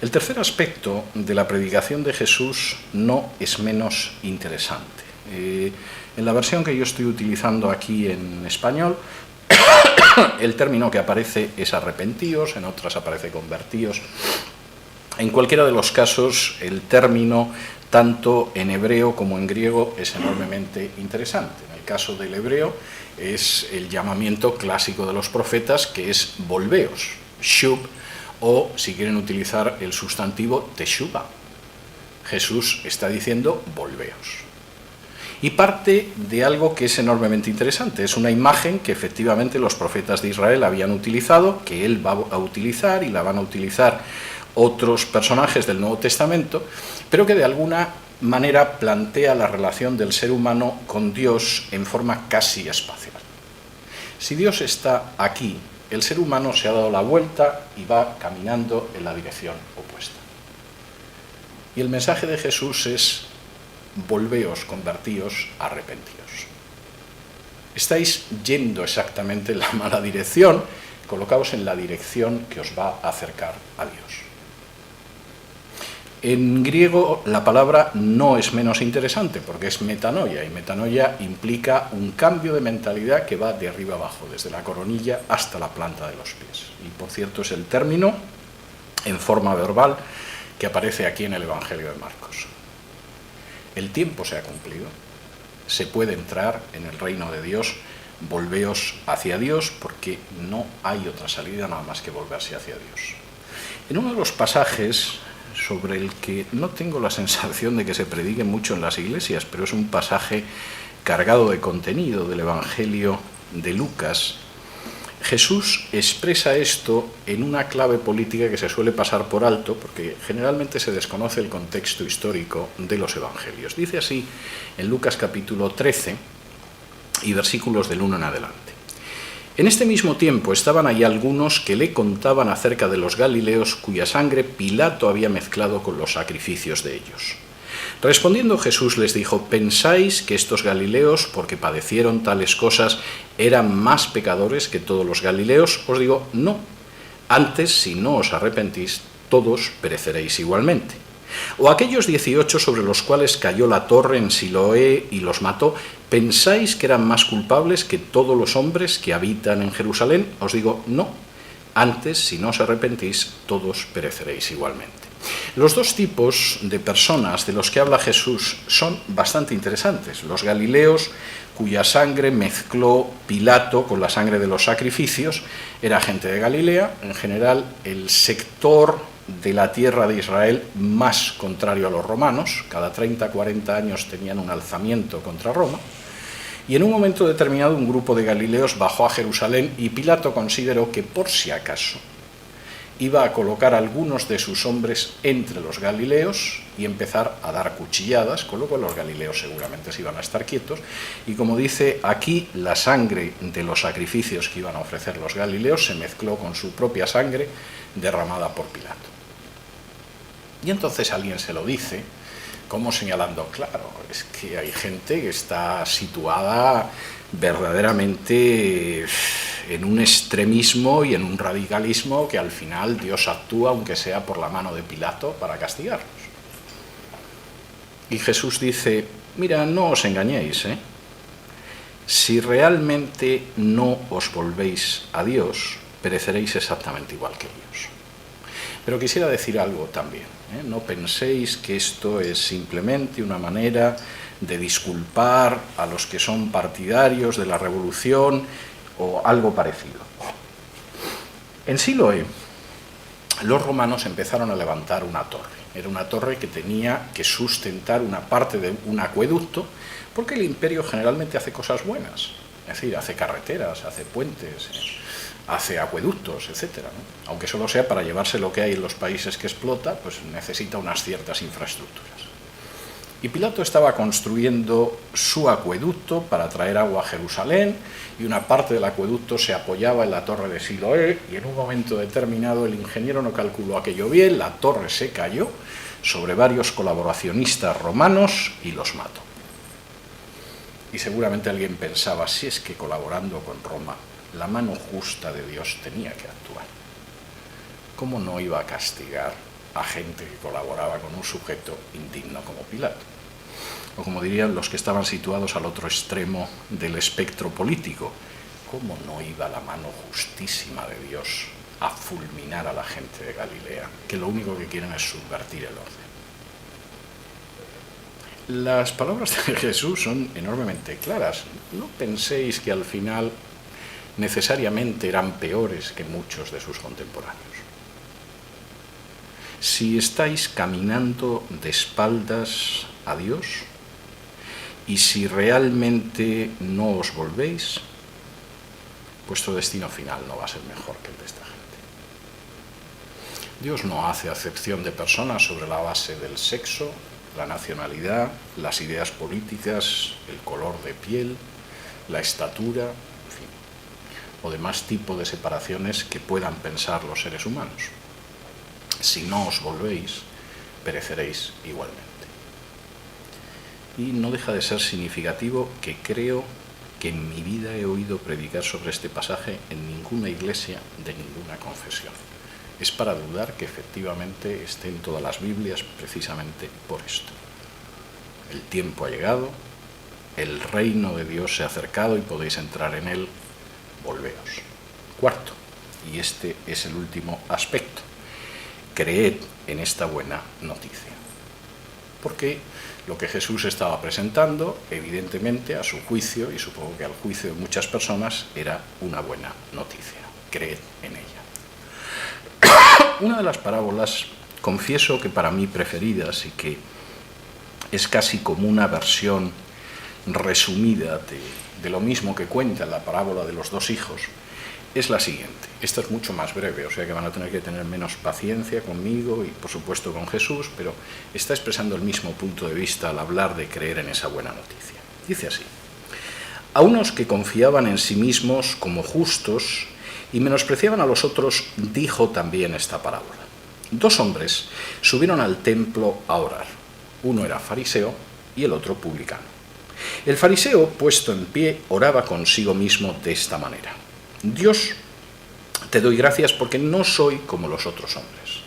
El tercer aspecto de la predicación de Jesús no es menos interesante. En la versión que yo estoy utilizando aquí en español, el término que aparece es arrepentíos, en otras aparece convertíos. En cualquiera de los casos, el término, tanto en hebreo como en griego, es enormemente interesante. En el caso del hebreo, es el llamamiento clásico de los profetas, que es volveos, shub, o si quieren utilizar el sustantivo teshuva. Jesús está diciendo volveos. Y parte de algo que es enormemente interesante. Es una imagen que efectivamente los profetas de Israel habían utilizado, que él va a utilizar y la van a utilizar otros personajes del Nuevo Testamento, pero que de alguna manera plantea la relación del ser humano con Dios en forma casi espacial. Si Dios está aquí, el ser humano se ha dado la vuelta y va caminando en la dirección opuesta. Y el mensaje de Jesús es: volveos, convertíos, arrepentíos. Estáis yendo exactamente en la mala dirección, colocaos en la dirección que os va a acercar a Dios. En griego la palabra no es menos interesante porque es metanoia, y metanoia implica un cambio de mentalidad que va de arriba abajo, desde la coronilla hasta la planta de los pies. Y por cierto es el término en forma verbal que aparece aquí en el Evangelio de Marcos. El tiempo se ha cumplido, se puede entrar en el reino de Dios, volveos hacia Dios porque no hay otra salida nada más que volverse hacia Dios. En uno de los pasajes sobre el que no tengo la sensación de que se predique mucho en las iglesias, pero es un pasaje cargado de contenido del Evangelio de Lucas, Jesús expresa esto en una clave política que se suele pasar por alto porque generalmente se desconoce el contexto histórico de los evangelios. Dice así en Lucas capítulo 13 y versículos del 1 en adelante. En este mismo tiempo estaban ahí algunos que le contaban acerca de los galileos cuya sangre Pilato había mezclado con los sacrificios de ellos. Respondiendo Jesús les dijo: ¿pensáis que estos galileos, porque padecieron tales cosas, eran más pecadores que todos los galileos? Os digo, no. Antes, si no os arrepentís, todos pereceréis igualmente. O aquellos 18 sobre los cuales cayó la torre en Siloé y los mató, ¿pensáis que eran más culpables que todos los hombres que habitan en Jerusalén? Os digo, no. Antes, si no os arrepentís, todos pereceréis igualmente. Los dos tipos de personas de los que habla Jesús son bastante interesantes. Los galileos, cuya sangre mezcló Pilato con la sangre de los sacrificios, era gente de Galilea, en general el sector de la tierra de Israel más contrario a los romanos. Cada 30-40 años tenían un alzamiento contra Roma. Y en un momento determinado un grupo de galileos bajó a Jerusalén y Pilato consideró que por si acaso iba a colocar a algunos de sus hombres entre los galileos y empezar a dar cuchilladas, con lo cual los galileos seguramente se iban a estar quietos. Y como dice aquí, la sangre de los sacrificios que iban a ofrecer los galileos se mezcló con su propia sangre derramada por Pilato. Y entonces alguien se lo dice, como señalando, claro, es que hay gente que está situada verdaderamente en un extremismo y en un radicalismo que al final Dios actúa, aunque sea por la mano de Pilato, para castigarlos. Y Jesús dice, mira, no os engañéis, si realmente no os volvéis a Dios, pereceréis exactamente igual que ellos. Pero quisiera decir algo también, no penséis que esto es simplemente una manera de disculpar a los que son partidarios de la revolución o algo parecido. En Siloé, los romanos empezaron a levantar una torre. Era una torre que tenía que sustentar una parte de un acueducto, porque el imperio generalmente hace cosas buenas. Es decir, hace carreteras, hace puentes, hace acueductos, etc., ¿no? Aunque solo sea para llevarse lo que hay en los países que explota, pues necesita unas ciertas infraestructuras. Y Pilato estaba construyendo su acueducto para traer agua a Jerusalén, y una parte del acueducto se apoyaba en la torre de Siloé, y en un momento determinado el ingeniero no calculó aquello bien, la torre se cayó sobre varios colaboracionistas romanos y los mató. Y seguramente alguien pensaba, si es que colaborando con Roma, la mano justa de Dios tenía que actuar. ¿Cómo no iba a castigar a gente que colaboraba con un sujeto indigno como Pilato? O como dirían los que estaban situados al otro extremo del espectro político, ¿cómo no iba la mano justísima de Dios a fulminar a la gente de Galilea, que lo único que quieren es subvertir el orden? Las palabras de Jesús son enormemente claras. No penséis que al final necesariamente eran peores que muchos de sus contemporáneos. Si estáis caminando de espaldas a Dios y si realmente no os volvéis, vuestro destino final no va a ser mejor que el de esta gente. Dios no hace acepción de personas sobre la base del sexo, la nacionalidad, las ideas políticas, el color de piel, la estatura, en fin, o demás tipo de separaciones que puedan pensar los seres humanos. Si no os volvéis, pereceréis igualmente. Y no deja de ser significativo que creo que en mi vida he oído predicar sobre este pasaje en ninguna iglesia de ninguna confesión. Es para dudar que efectivamente esté en todas las Biblias precisamente por esto. El tiempo ha llegado, el reino de Dios se ha acercado y podéis entrar en él, volveos. Cuarto, y este es el último aspecto, creed en esta buena noticia. Porque lo que Jesús estaba presentando, evidentemente, a su juicio, y supongo que al juicio de muchas personas, era una buena noticia. Creed en ella. Una de las parábolas, confieso que para mí preferidas y que es casi como una versión resumida de lo mismo que cuenta la parábola de los dos hijos, es la siguiente. Esta es mucho más breve, o sea que van a tener que tener menos paciencia conmigo y por supuesto con Jesús, pero está expresando el mismo punto de vista al hablar de creer en esa buena noticia. Dice así: a unos que confiaban en sí mismos como justos y menospreciaban a los otros, dijo también esta parábola. Dos hombres subieron al templo a orar. Uno era fariseo y el otro publicano. El fariseo, puesto en pie, oraba consigo mismo de esta manera: Dios, te doy gracias porque no soy como los otros hombres,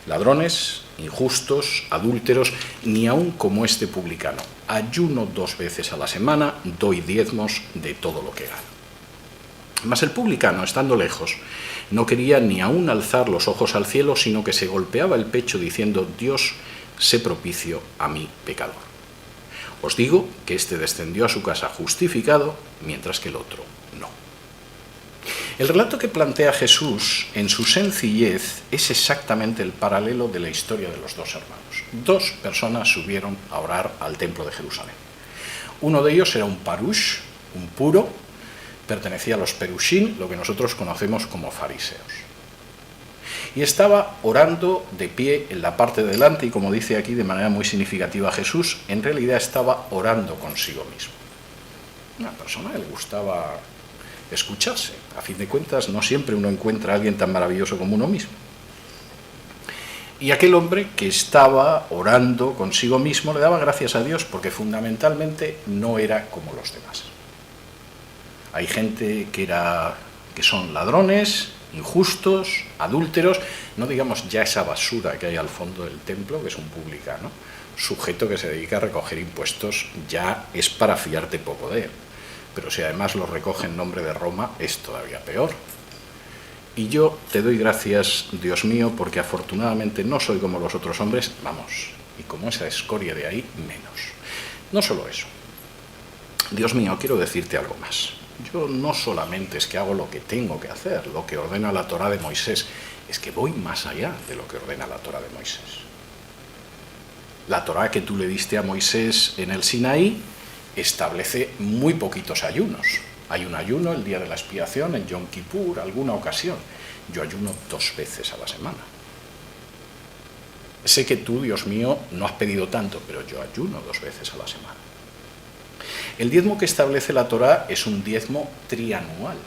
ladrones, injustos, adúlteros, ni aun como este publicano. Ayuno 2 veces a la semana, doy diezmos de todo lo que gano. Mas el publicano, estando lejos, no quería ni aun alzar los ojos al cielo, sino que se golpeaba el pecho diciendo: Dios, sé propicio a mí, pecador. Os digo que éste descendió a su casa justificado, mientras que el otro no. El relato que plantea Jesús, en su sencillez, es exactamente el paralelo de la historia de los dos hermanos. Dos personas subieron a orar al templo de Jerusalén. Uno de ellos era un parush, un puro, pertenecía a los perushim, lo que nosotros conocemos como fariseos. Y estaba orando de pie en la parte de delante, y como dice aquí de manera muy significativa Jesús, en realidad estaba orando consigo mismo. Una persona que le gustaba escucharse. A fin de cuentas, no siempre uno encuentra a alguien tan maravilloso como uno mismo. Y aquel hombre que estaba orando consigo mismo le daba gracias a Dios porque fundamentalmente no era como los demás. Hay gente que son ladrones, injustos, adúlteros, no digamos ya esa basura que hay al fondo del templo, que es un publicano, sujeto que se dedica a recoger impuestos, ya es para fiarte poco de él. Pero si además lo recoge en nombre de Roma, es todavía peor. Y yo te doy gracias, Dios mío, porque afortunadamente no soy como los otros hombres, vamos, y como esa escoria de ahí, menos. No solo eso. Dios mío, quiero decirte algo más. Yo no solamente es que hago lo que tengo que hacer, lo que ordena la Torá de Moisés, es que voy más allá de lo que ordena la Torá de Moisés. La Torá que tú le diste a Moisés en el Sinaí establece muy poquitos ayunos. Hay un ayuno el día de la expiación, en Yom Kippur, alguna ocasión. Yo ayuno 2 veces a la semana. Sé que tú, Dios mío, no has pedido tanto, pero yo ayuno 2 veces a la semana. El diezmo que establece la Torá es un diezmo trianual,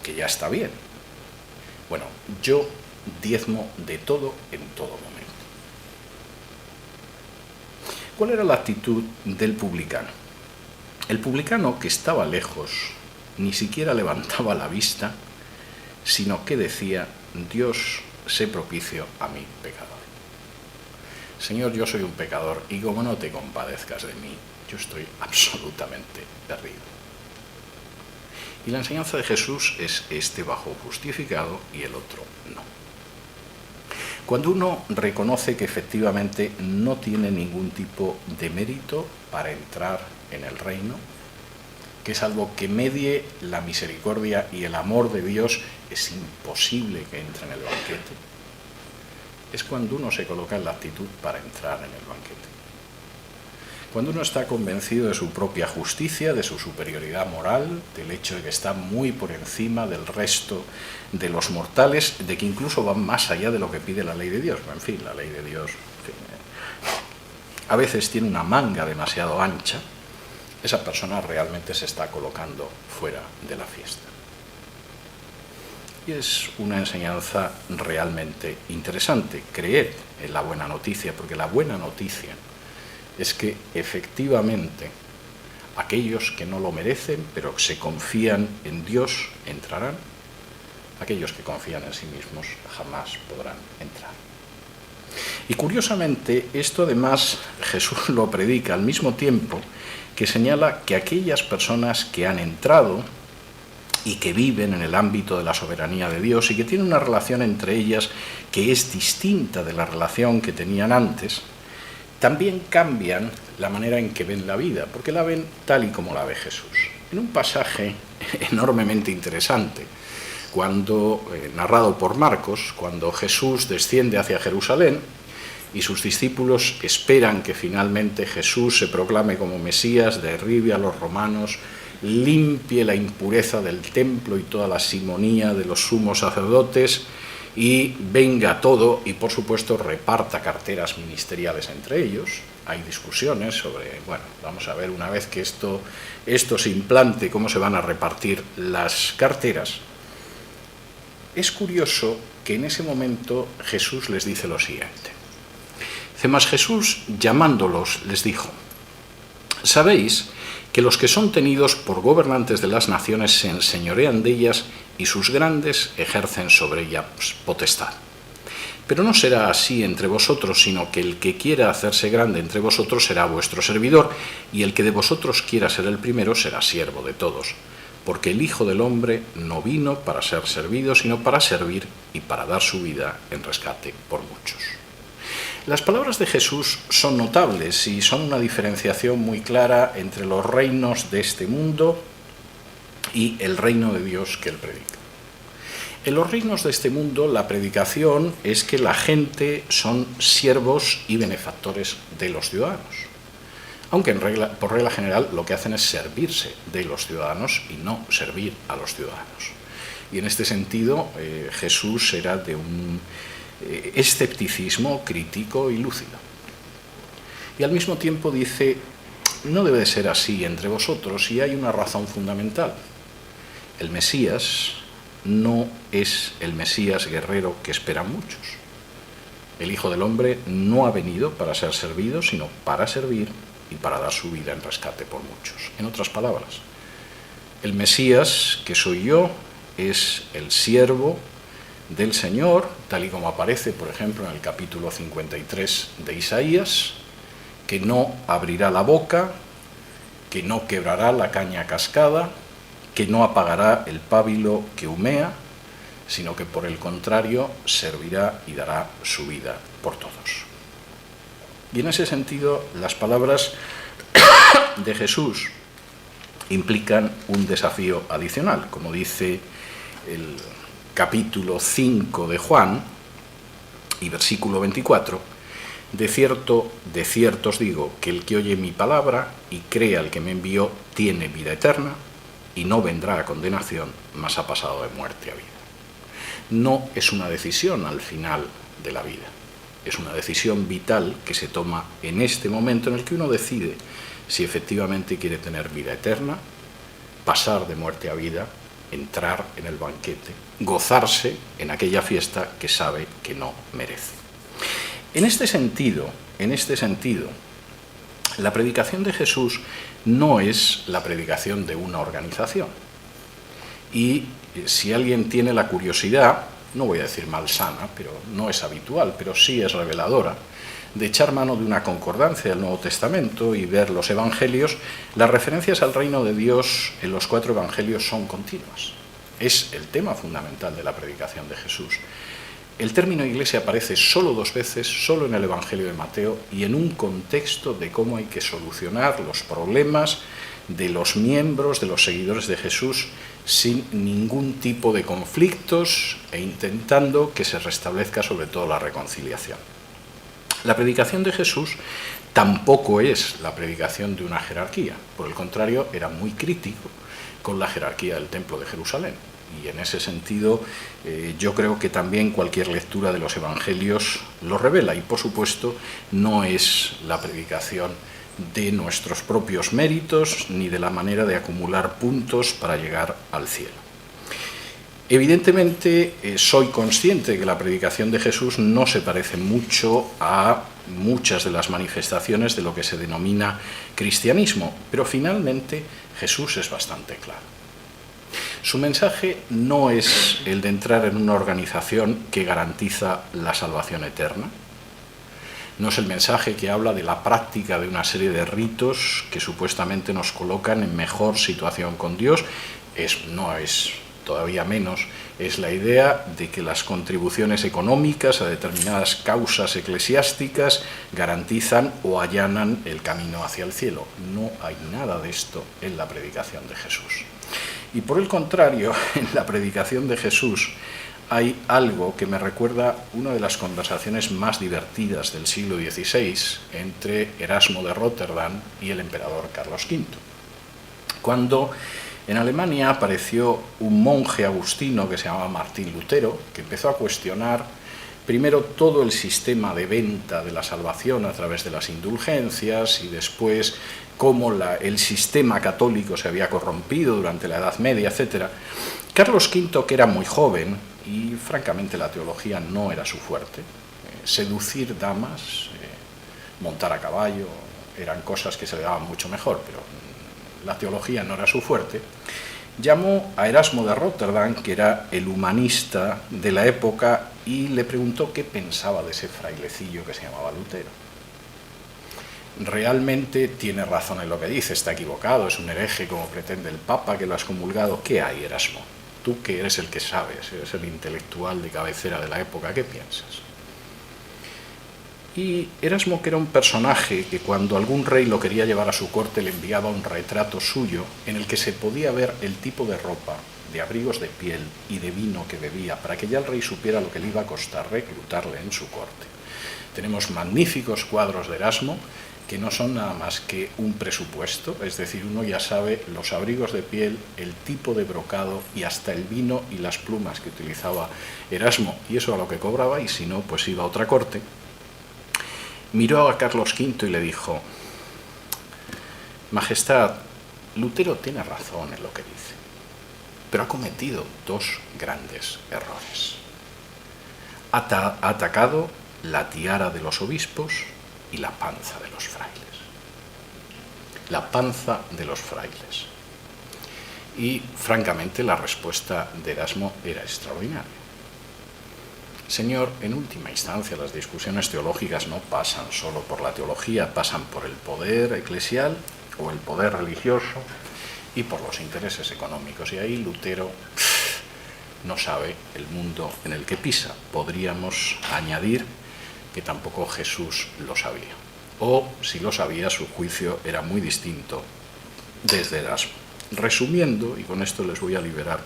que ya está bien. Bueno, yo diezmo de todo en todo momento. ¿Cuál era la actitud del publicano? El publicano, que estaba lejos, ni siquiera levantaba la vista, sino que decía: Dios, sé propicio a mí, pecador. Señor, yo soy un pecador y como no te compadezcas de mí, yo estoy absolutamente perdido. Y la enseñanza de Jesús es: este bajó justificado y el otro no. Cuando uno reconoce que efectivamente no tiene ningún tipo de mérito para entrar en el reino, que salvo que medie la misericordia y el amor de Dios es imposible que entre en el banquete, es cuando uno se coloca en la actitud para entrar en el banquete. Cuando uno está convencido de su propia justicia, de su superioridad moral, del hecho de que está muy por encima del resto de los mortales, de que incluso va más allá de lo que pide la ley de Dios. En fin, la ley de Dios, en fin, a veces tiene una manga demasiado ancha, esa persona realmente se está colocando fuera de la fiesta. Y es una enseñanza realmente interesante, creer en la buena noticia, porque la buena noticia es que efectivamente aquellos que no lo merecen, pero se confían en Dios, entrarán. Aquellos que confían en sí mismos jamás podrán entrar. Y curiosamente, esto además Jesús lo predica al mismo tiempo que señala que aquellas personas que han entrado y que viven en el ámbito de la soberanía de Dios y que tienen una relación entre ellas que es distinta de la relación que tenían antes, también cambian la manera en que ven la vida, porque la ven tal y como la ve Jesús. En un pasaje enormemente interesante, narrado por Marcos, cuando Jesús desciende hacia Jerusalén y sus discípulos esperan que finalmente Jesús se proclame como Mesías, derribe a los romanos, limpie la impureza del templo y toda la simonía de los sumos sacerdotes y venga todo y por supuesto reparta carteras ministeriales entre ellos. Hay discusiones sobre, vamos a ver una vez que esto se implante, cómo se van a repartir las carteras. Es curioso que en ese momento Jesús les dice lo siguiente. Mas Jesús, llamándolos, les dijo: «Sabéis que los que son tenidos por gobernantes de las naciones se enseñorean de ellas y sus grandes ejercen sobre ellas potestad. Pero no será así entre vosotros, sino que el que quiera hacerse grande entre vosotros será vuestro servidor, y el que de vosotros quiera ser el primero será siervo de todos. Porque el Hijo del Hombre no vino para ser servido, sino para servir y para dar su vida en rescate por muchos». Las palabras de Jesús son notables y son una diferenciación muy clara entre los reinos de este mundo y el reino de Dios que él predica. En los reinos de este mundo la predicación es que la gente son siervos y benefactores de los ciudadanos, aunque por regla general lo que hacen es servirse de los ciudadanos y no servir a los ciudadanos. Y en este sentido Jesús era de un escepticismo crítico y lúcido. Y al mismo tiempo dice, no debe de ser así entre vosotros, y hay una razón fundamental. El Mesías no es el Mesías guerrero que esperan muchos. El Hijo del Hombre no ha venido para ser servido, sino para servir y para dar su vida en rescate por muchos. En otras palabras, el Mesías, que soy yo, es el siervo del Señor, tal y como aparece, por ejemplo, en el capítulo 53 de Isaías, que no abrirá la boca, que no quebrará la caña cascada, que no apagará el pábilo que humea, sino que por el contrario servirá y dará su vida por todos. Y en ese sentido, las palabras de Jesús implican un desafío adicional, como dice el capítulo 5 de Juan y versículo 24, de cierto os digo que el que oye mi palabra y cree al que me envió tiene vida eterna y no vendrá a condenación, mas ha pasado de muerte a vida. No es una decisión al final de la vida, es una decisión vital que se toma en este momento en el que uno decide si efectivamente quiere tener vida eterna, pasar de muerte a vida, entrar en el banquete, gozarse en aquella fiesta que sabe que no merece. En este sentido, la predicación de Jesús no es la predicación de una organización. Y si alguien tiene la curiosidad, no voy a decir malsana, pero no es habitual, pero sí es reveladora, de echar mano de una concordancia del Nuevo Testamento y ver los evangelios, las referencias al reino de Dios en los 4 evangelios son continuas. Es el tema fundamental de la predicación de Jesús. El término iglesia aparece solo 2 veces, solo en el Evangelio de Mateo y en un contexto de cómo hay que solucionar los problemas de los miembros, de los seguidores de Jesús, sin ningún tipo de conflictos e intentando que se restablezca sobre todo la reconciliación. La predicación de Jesús tampoco es la predicación de una jerarquía, por el contrario, era muy crítico con la jerarquía del Templo de Jerusalén. y en ese sentido yo creo que también cualquier lectura de los evangelios lo revela, y por supuesto no es la predicación de nuestros propios méritos ni de la manera de acumular puntos para llegar al cielo. Evidentemente soy consciente de que la predicación de Jesús no se parece mucho a muchas de las manifestaciones de lo que se denomina cristianismo, pero finalmente Jesús es bastante claro. Su mensaje no es el de entrar en una organización que garantiza la salvación eterna. No es el mensaje que habla de la práctica de una serie de ritos que supuestamente nos colocan en mejor situación con Dios. No es, todavía menos, es la idea de que las contribuciones económicas a determinadas causas eclesiásticas garantizan o allanan el camino hacia el cielo. No hay nada de esto en la predicación de Jesús. Y por el contrario, en la predicación de Jesús hay algo que me recuerda una de las conversaciones más divertidas del siglo XVI entre Erasmo de Rotterdam y el emperador Carlos V. Cuando en Alemania apareció un monje agustino que se llamaba Martín Lutero, que empezó a cuestionar primero todo el sistema de venta de la salvación a través de las indulgencias y después cómo el sistema católico se había corrompido durante la Edad Media, etc. Carlos V, que era muy joven y francamente la teología no era su fuerte, seducir damas, montar a caballo, eran cosas que se le daban mucho mejor, pero la teología no era su fuerte, llamó a Erasmo de Rotterdam, que era el humanista de la época, y le preguntó qué pensaba de ese frailecillo que se llamaba Lutero. Realmente tiene razón en lo que dice, está equivocado, es un hereje como pretende el Papa que lo ha excomulgado. ¿Qué hay, Erasmo? Tú que eres el que sabes, eres el intelectual de cabecera de la época, ¿qué piensas? Y Erasmo, que era un personaje que cuando algún rey lo quería llevar a su corte le enviaba un retrato suyo en el que se podía ver el tipo de ropa, de abrigos de piel y de vino que bebía, para que ya el rey supiera lo que le iba a costar reclutarle en su corte. Tenemos magníficos cuadros de Erasmo que no son nada más que un presupuesto, es decir, uno ya sabe los abrigos de piel, el tipo de brocado y hasta el vino y las plumas que utilizaba Erasmo, y eso a lo que cobraba, y si no, pues iba a otra corte. Miró a Carlos V y le dijo: Majestad, Lutero tiene razón en lo que dice, pero ha cometido dos grandes errores. Ha atacado la tiara de los obispos y la panza de los frailes. La panza de los frailes. Y, francamente, la respuesta de Erasmo era extraordinaria. Señor, en última instancia las discusiones teológicas no pasan solo por la teología, pasan por el poder eclesial o el poder religioso y por los intereses económicos. Y ahí Lutero no sabe el mundo en el que pisa. Podríamos añadir que tampoco Jesús lo sabía. O, si lo sabía, su juicio era muy distinto desde Erasmo. Resumiendo, y con esto les voy a liberar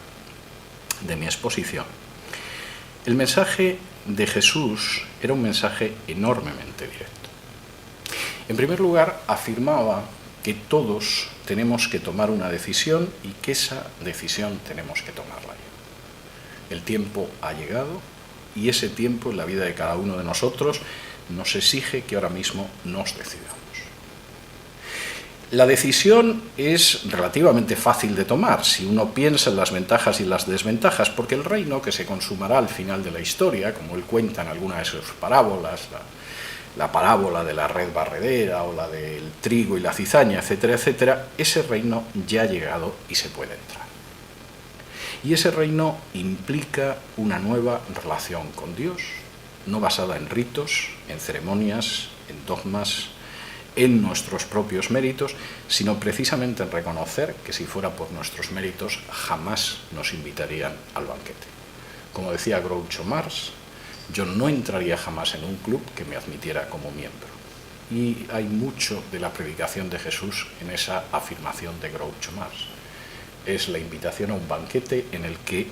de mi exposición, el mensaje de Jesús era un mensaje enormemente directo. En primer lugar, afirmaba que todos tenemos que tomar una decisión y que esa decisión tenemos que tomarla ya. El tiempo ha llegado y ese tiempo en la vida de cada uno de nosotros nos exige que ahora mismo nos decidamos. La decisión es relativamente fácil de tomar si uno piensa en las ventajas y las desventajas, porque el reino que se consumará al final de la historia, como él cuenta en alguna de sus parábolas, la parábola de la red barredera o la del trigo y la cizaña, etcétera, etcétera, ese reino ya ha llegado y se puede entrar. Y ese reino implica una nueva relación con Dios, no basada en ritos, en ceremonias, en dogmas, en nuestros propios méritos, sino precisamente en reconocer que si fuera por nuestros méritos jamás nos invitarían al banquete. Como decía Groucho Marx, yo no entraría jamás en un club que me admitiera como miembro. Y hay mucho de la predicación de Jesús en esa afirmación de Groucho Marx. Es la invitación a un banquete en el que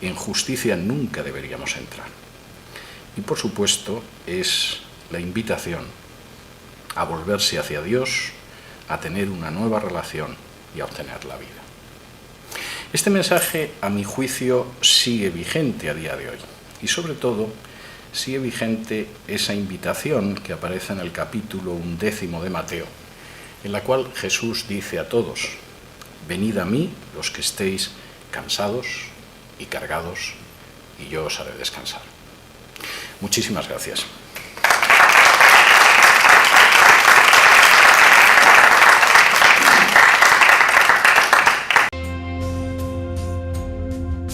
en justicia nunca deberíamos entrar. Y por supuesto es la invitación a volverse hacia Dios, a tener una nueva relación y a obtener la vida. Este mensaje, a mi juicio, sigue vigente a día de hoy. Y sobre todo, sigue vigente esa invitación que aparece en el capítulo 11 de Mateo, en la cual Jesús dice a todos: venid a mí los que estéis cansados y cargados, y yo os haré descansar. Muchísimas gracias.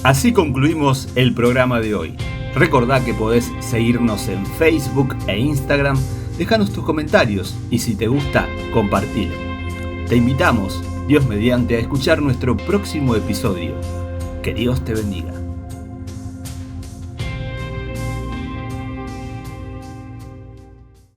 Así concluimos el programa de hoy. Recordá que podés seguirnos en Facebook e Instagram, dejanos tus comentarios y si te gusta, compartilo. Te invitamos, Dios mediante, a escuchar nuestro próximo episodio. Que Dios te bendiga.